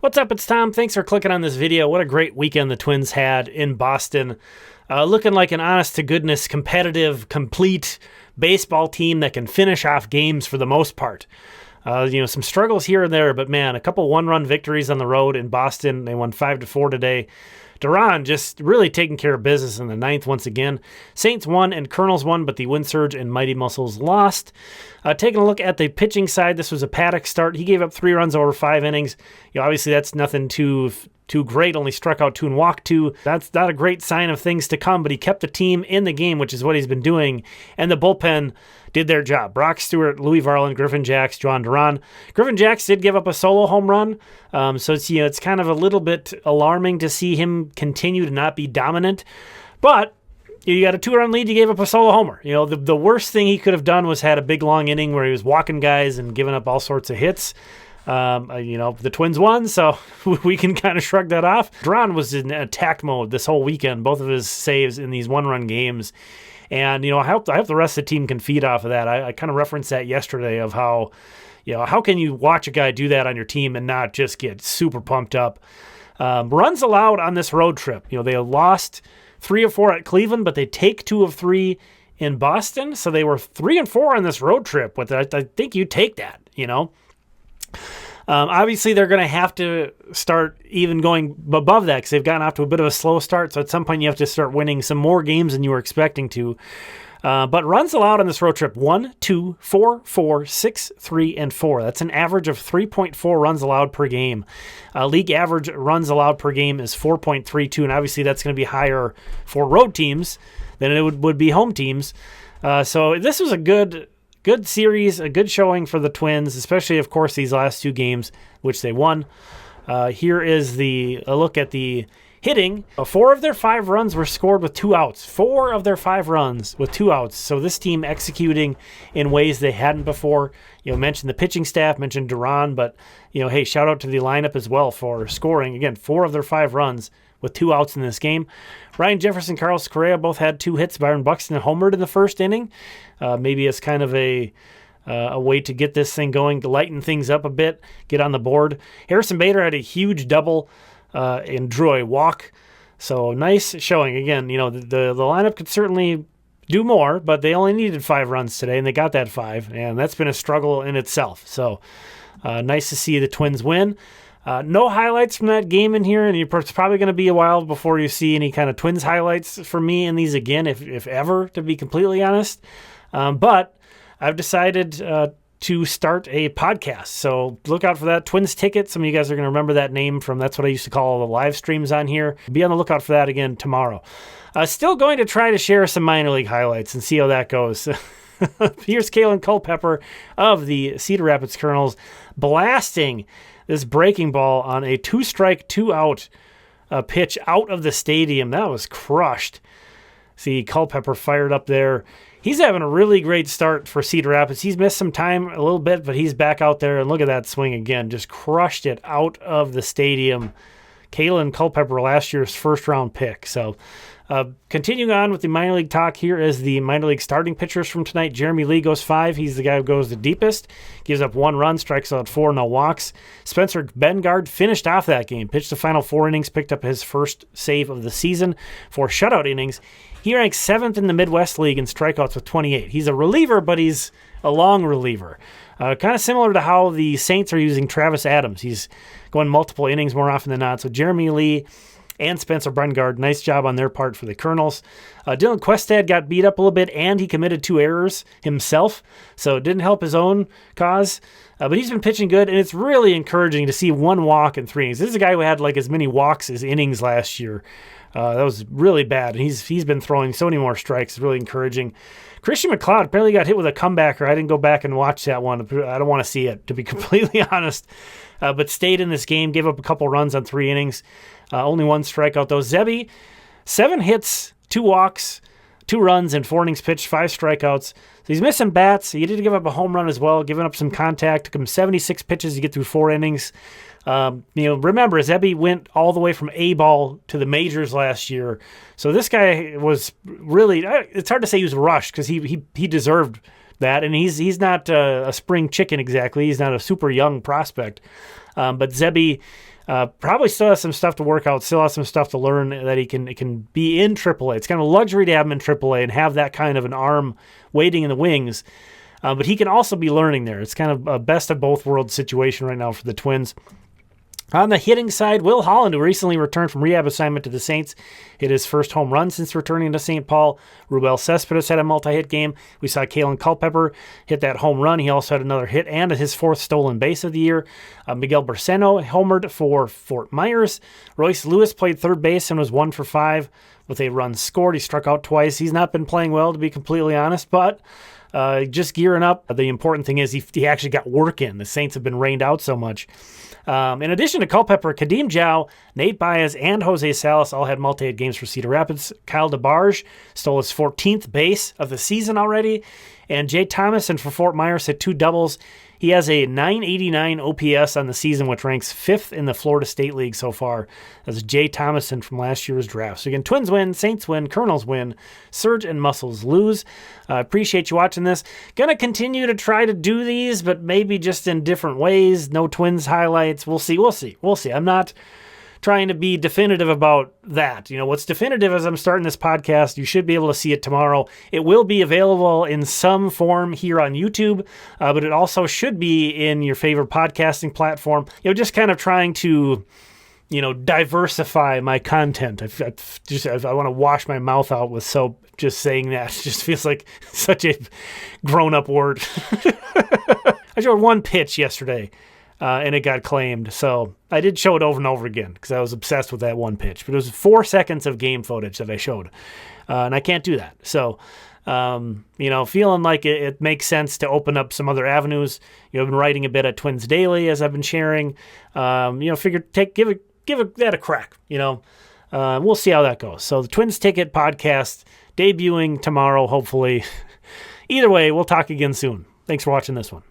What's up? It's Tom. Thanks for clicking on this video. What a great weekend the Twins had in Boston. Looking like an honest-to-goodness, competitive, complete baseball team that can finish off games for the most part. Some struggles here and there, but man, a couple one-run victories on the road in Boston. They won 5-4 today. Duran just really taking care of business in the ninth once again. Saints won and Colonels won, but the Wind Surge and Mighty Muscles lost. Taking a look at the pitching side, this was a Paddock start. He gave up 3 runs over 5 innings. Obviously that's nothing too great, only struck out 2 and walked 2. That's not a great sign of things to come, but he kept the team in the game, which is what he's been doing, and the bullpen did their job. Brock Stewart, Louis Varland, Griffin Jacks, Jhoan Duran. Griffin Jacks did give up a solo home run, so it's kind of a little bit alarming to see him continue to not be dominant, but you got a 2-run lead, you gave up a solo homer. The worst thing he could have done was had a big long inning where he was walking guys and giving up all sorts of hits. The Twins won, so we can kind of shrug that off. Duran was in attack mode this whole weekend, both of his saves in these one-run games. And, I hope the rest of the team can feed off of that. I kind of referenced that yesterday of how can you watch a guy do that on your team and not just get super pumped up. Runs allowed on this road trip. They lost 3 of 4 at Cleveland, but they take 2 of 3 in Boston. So they were 3 and 4 on this road trip. But I think you take that, Obviously, they're going to have to start even going above that because they've gotten off to a bit of a slow start. So at some point, you have to start winning some more games than you were expecting to. But runs allowed on this road trip, 1, 2, 4, 4, 6, 3, and 4. That's an average of 3.4 runs allowed per game. League average runs allowed per game is 4.32, and obviously that's going to be higher for road teams than it would be home teams. So this was a good series, a good showing for the Twins, especially, of course, these last 2 games, which they won. Here is a look at the hitting. 4 of their 5 runs were scored with 2 outs. 4 of their 5 runs with 2 outs. So this team executing in ways they hadn't before. Mentioned the pitching staff, mentioned Duran, but, hey, shout out to the lineup as well for scoring. Again, 4 of their 5 runs with 2 outs in this game. Ryan Jefferson, Carlos Correa both had 2 hits. Byron Buxton homered in the first inning. Maybe it's kind of a way to get this thing going, to lighten things up a bit, get on the board. Harrison Bader had a huge double and drew a walk. So nice showing. Again, the lineup could certainly do more, but they only needed 5 runs today, and they got that 5, and that's been a struggle in itself. So nice to see the Twins win. No highlights from that game in here, and it's probably going to be a while before you see any kind of Twins highlights for me in these again, if ever, to be completely honest. But I've decided to start a podcast, so look out for that. Twins Ticket, some of you guys are going to remember that name from, that's what I used to call all the live streams on here. Be on the lookout for that again tomorrow. Still going to try to share some minor league highlights and see how that goes. Here's Kaelen Culpepper of the Cedar Rapids Colonels blasting this breaking ball on a 2-strike, 2-out pitch out of the stadium. That was crushed. See Culpepper fired up there. He's having a really great start for Cedar Rapids. He's missed some time a little bit, but he's back out there. And look at that swing again. Just crushed it out of the stadium. Kaelen Culpepper, last year's first-round pick. So continuing on with the minor league talk, here is the minor league starting pitchers from tonight. Jeremy Lee goes 5. He's the guy who goes the deepest. Gives up 1 run, strikes out 4, no walks. Spencer Bengard finished off that game. Pitched the final 4 innings, picked up his first save of the season, 4 shutout innings. He ranks 7th in the Midwest League in strikeouts with 28. He's a reliever, but he's a long reliever. Kind of similar to how the Saints are using Travis Adams. He's going multiple innings more often than not. So Jeremy Lee and Spencer Bengard, nice job on their part for the Colonels. Dylan Questad got beat up a little bit, and he committed 2 errors himself, so it didn't help his own cause. But he's been pitching good, and it's really encouraging to see 1 walk in 3 innings. This is a guy who had like as many walks as innings last year. That was really bad, and he's been throwing so many more strikes. It's really encouraging. Christian McLeod apparently got hit with a comebacker. I didn't go back and watch that one. I don't want to see it, to be completely honest. But stayed in this game, gave up a couple runs on 3 innings. Only 1 strikeout, though. Zebby, 7 hits, 2 walks, 2 runs, and 4 innings pitched, 5 strikeouts. So he's missing bats. He did give up a home run as well, giving up some contact. Took him 76 pitches to get through 4 innings. Remember, Zebby went all the way from A-ball to the majors last year. So this guy was really, it's hard to say he was rushed because he deserved that. And he's not a spring chicken exactly. He's not a super young prospect. But Zebby Probably still has some stuff to work out, still has some stuff to learn that he can be in AAA. It's kind of a luxury to have him in AAA and have that kind of an arm waiting in the wings. But he can also be learning there. It's kind of a best of both worlds situation right now for the Twins. On the hitting side, Will Holland, who recently returned from rehab assignment to the Saints, hit his first home run since returning to St. Paul. Rubel Cespedes had a multi-hit game. We saw Kaelen Culpepper hit that home run. He also had another hit and his fourth stolen base of the year. Miguel Barceno homered for Fort Myers. Royce Lewis played third base and was 1 for 5 with a run scored. He struck out twice. He's not been playing well, to be completely honest, but just gearing up. The important thing is he actually got work in. The Saints have been rained out so much. In addition to Culpepper, Kadeem Zhao, Nate Baez, and Jose Salas all had multi-hit games for Cedar Rapids. Kyle DeBarge stole his 14th base of the season already. And Jay Thomason for Fort Myers hit 2 doubles. He has a 989 OPS on the season, which ranks 5th in the Florida State League so far. That's Jay Thomason from last year's draft. So again, Twins win, Saints win, Colonels win, Surge and Muscles lose. Appreciate you watching this. Going to continue to try to do these, but maybe just in different ways. No Twins highlights. We'll see. I'm not trying to be definitive about that. What's definitive is I'm starting this podcast. You should be able to see it tomorrow. It will be available in some form here on YouTube, but it also should be in your favorite podcasting platform. Just kind of trying to, diversify my content. I want to wash my mouth out with soap. Just saying that just feels like such a grown-up word. I showed one pitch yesterday. And it got claimed. So I did show it over and over again because I was obsessed with that one pitch. But it was 4 seconds of game footage that I showed. And I can't do that. So, feeling like it makes sense to open up some other avenues. I've been writing a bit at Twins Daily as I've been sharing. Figured give it that a crack. We'll see how that goes. So the Twins Ticket podcast debuting tomorrow, hopefully. Either way, we'll talk again soon. Thanks for watching this one.